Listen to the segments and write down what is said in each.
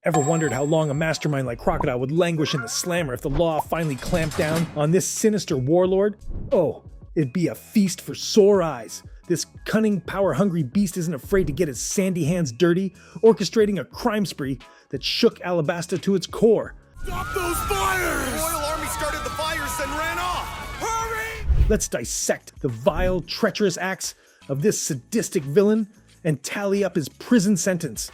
Ever wondered how long a mastermind like Crocodile would languish in the slammer if the law finally clamped down on this sinister warlord? Oh, it'd be a feast for sore eyes. This cunning, power-hungry beast isn't afraid to get his sandy hands dirty, orchestrating a crime spree that shook Alabasta to its core. Stop those fires! The Royal Army started the fires and ran off! Hurry! Let's dissect the vile, treacherous acts of this sadistic villain and tally up his prison sentence.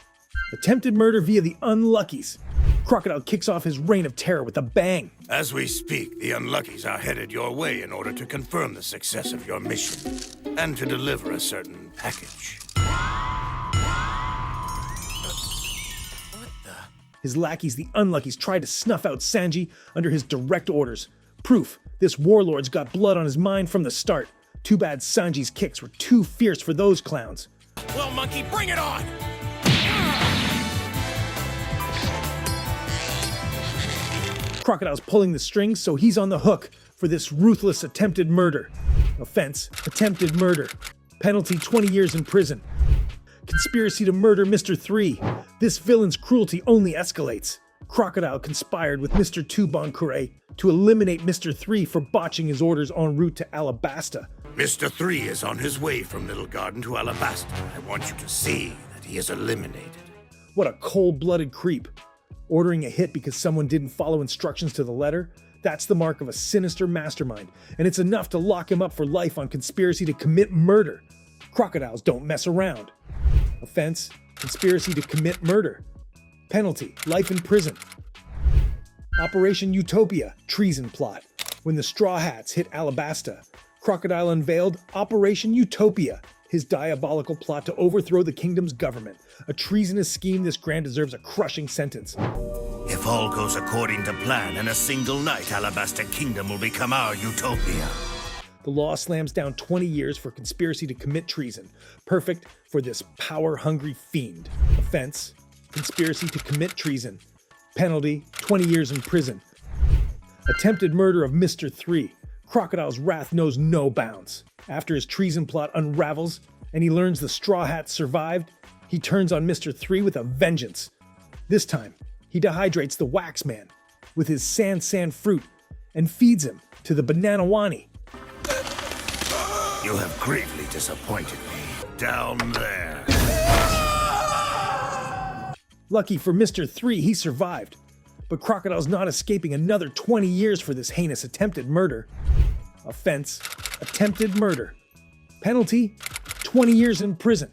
Attempted murder via the Unluckies. Crocodile kicks off his reign of terror with a bang. As we speak, the Unluckies are headed your way in order to confirm the success of your mission and to deliver a certain package. His lackeys, the Unluckies, tried to snuff out Sanji under his direct orders. Proof this warlord's got blood on his mind from the start. Too bad Sanji's kicks were too fierce for those clowns. Well, monkey, bring it on! Crocodile's pulling the strings, so he's on the hook for this ruthless attempted murder. Offense: attempted murder. Penalty: 20 years in prison. Conspiracy to murder Mr. 3. This villain's cruelty only escalates. Crocodile conspired with Mr. 2 Bonkure to eliminate Mr. 3 for botching his orders en route to Alabasta. Mr. 3 is on his way from Little Garden to Alabasta. I want you to see that he is eliminated. What a cold-blooded creep. Ordering a hit because someone didn't follow instructions to the letter? That's the mark of a sinister mastermind, and it's enough to lock him up for life on conspiracy to commit murder. Crocodiles don't mess around. Offense: conspiracy to commit murder. Penalty: life in prison. Operation Utopia: treason plot. When the Straw Hats hit Alabasta, Crocodile unveiled Operation Utopia, his diabolical plot to overthrow the kingdom's government. A treasonous scheme this grand deserves a crushing sentence. If all goes according to plan, in a single night, Alabasta Kingdom will become our utopia. The law slams down 20 years for conspiracy to commit treason. Perfect for this power-hungry fiend. Offense: conspiracy to commit treason. Penalty: 20 years in prison. Attempted murder of Mr. 3. Crocodile's wrath knows no bounds. After his treason plot unravels and he learns the Straw Hats survived, he turns on Mr. 3 with a vengeance. This time, he dehydrates the Wax Man with his sand fruit and feeds him to the Bananawani. You have gravely disappointed me. Down there. Lucky for Mr. 3, he survived. But Crocodile's not escaping another 20 years for this heinous attempted murder. Offense: attempted murder. Penalty: 20 years in prison.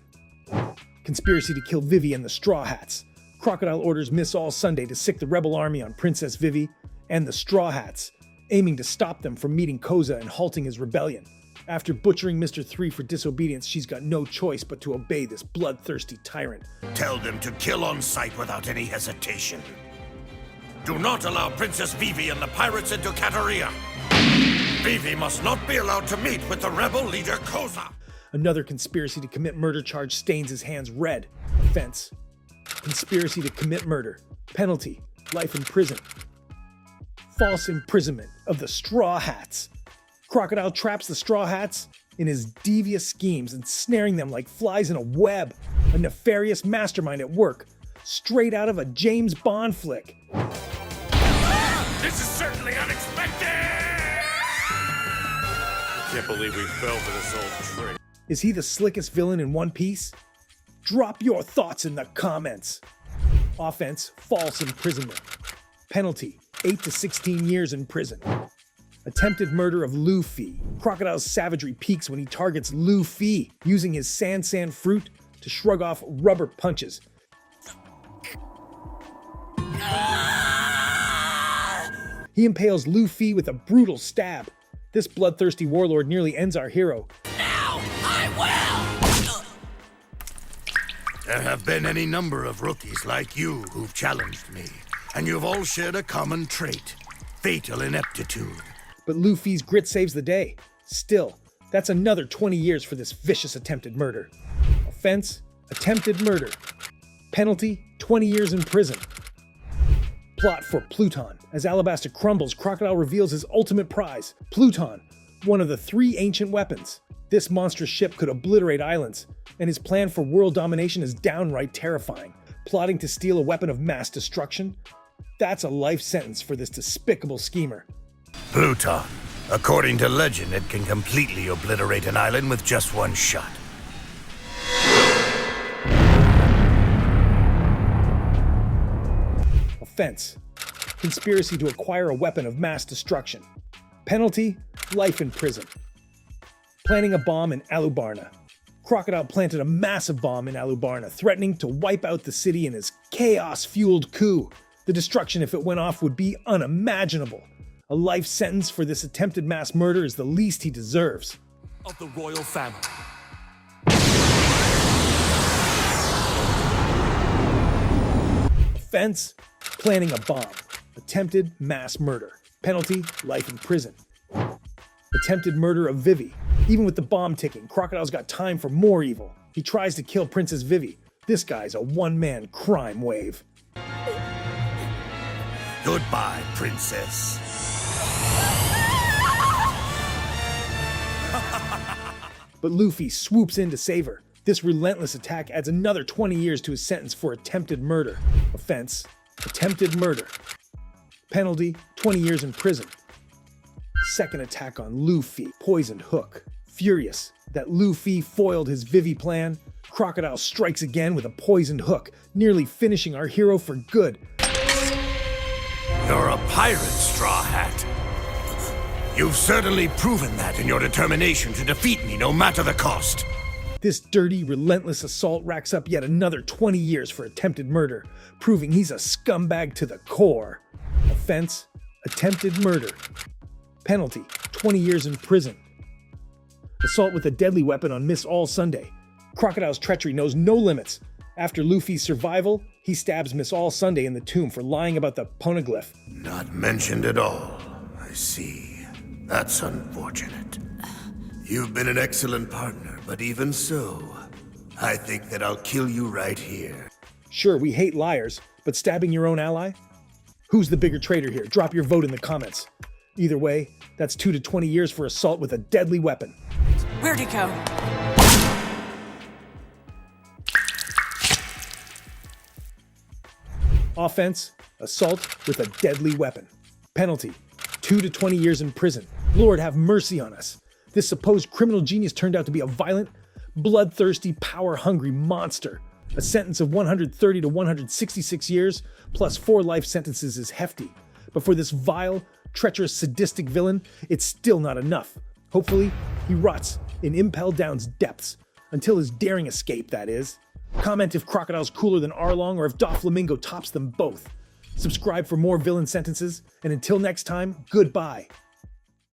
Conspiracy to kill Vivi and the Straw Hats. Crocodile orders Miss All Sunday to sick the rebel army on Princess Vivi and the Straw Hats, aiming to stop them from meeting Koza and halting his rebellion. After butchering Mr. 3 for disobedience, she's got no choice but to obey this bloodthirsty tyrant. Tell them to kill on sight without any hesitation. Do not allow Princess Vivi and the pirates into Kateria. Vivi must not be allowed to meet with the rebel leader Koza. Another conspiracy to commit murder charge stains his hands red. Offense: conspiracy to commit murder. Penalty: life in prison. False imprisonment of the Straw Hats. Crocodile traps the Straw Hats in his devious schemes, ensnaring them like flies in a web. A nefarious mastermind at work, straight out of a James Bond flick. This is certainly unexpected! I can't believe we fell for this old trick. Is he the slickest villain in One Piece? Drop your thoughts in the comments. Offense: false imprisonment. Penalty: 8 to 16 years in prison. Attempted murder of Luffy. Crocodile's savagery peaks when he targets Luffy, using his sand fruit to shrug off rubber punches. He impales Luffy with a brutal stab. This bloodthirsty warlord nearly ends our hero. Now I will! There have been any number of rookies like you who've challenged me, and you've all shared a common trait: fatal ineptitude. But Luffy's grit saves the day. Still, that's another 20 years for this vicious attempted murder. Offense: attempted murder. Penalty: 20 years in prison. Plot for Pluton. As Alabasta crumbles, Crocodile reveals his ultimate prize, Pluton, one of the 3 ancient weapons. This monstrous ship could obliterate islands, and his plan for world domination is downright terrifying. Plotting to steal a weapon of mass destruction? That's a life sentence for this despicable schemer. Pluton. According to legend, it can completely obliterate an island with just one shot. Offense: conspiracy to acquire a weapon of mass destruction. Penalty: life in prison. Planning a bomb in Alubarna. Crocodile planted a massive bomb in Alubarna, threatening to wipe out the city in his chaos-fueled coup. The destruction, if it went off, would be unimaginable. A life sentence for this attempted mass murder is the least he deserves. Of the royal family. Offense: planning a bomb. Attempted mass murder. Penalty: life in prison. Attempted murder of Vivi. Even with the bomb ticking, Crocodile's got time for more evil. He tries to kill Princess Vivi. This guy's a one-man crime wave. Goodbye, princess. But Luffy swoops in to save her. This relentless attack adds another 20 years to his sentence for attempted murder. Offense: attempted murder. Penalty: 20 years in prison. Second attack on Luffy. Poisoned hook. Furious that Luffy foiled his Vivi plan, Crocodile strikes again with a poisoned hook, nearly finishing our hero for good. You're a pirate, Straw Hat. You've certainly proven that in your determination to defeat me no matter the cost. This dirty, relentless assault racks up yet another 20 years for attempted murder, proving he's a scumbag to the core. Offense: attempted murder. Penalty: 20 years in prison. Assault with a deadly weapon on Miss All Sunday. Crocodile's treachery knows no limits. After Luffy's survival, he stabs Miss All Sunday in the tomb for lying about the poneglyph. Not mentioned at all. I see. That's unfortunate. You've been an excellent partner, but even so, I think that I'll kill you right here. Sure, we hate liars, but stabbing your own ally? Who's the bigger traitor here? Drop your vote in the comments. Either way, that's 2 to 20 years for assault with a deadly weapon. Where'd he go? Offense: assault with a deadly weapon. Penalty: 2 to 20 years in prison. Lord have mercy on us. This supposed criminal genius turned out to be a violent, bloodthirsty, power-hungry monster. A sentence of 130 to 166 years, plus 4 life sentences is hefty. But for this vile, treacherous, sadistic villain, it's still not enough. Hopefully, he rots in Impel Down's depths. Until his daring escape, that is. Comment if Crocodile's cooler than Arlong or if Doflamingo tops them both. Subscribe for more villain sentences, and until next time, goodbye.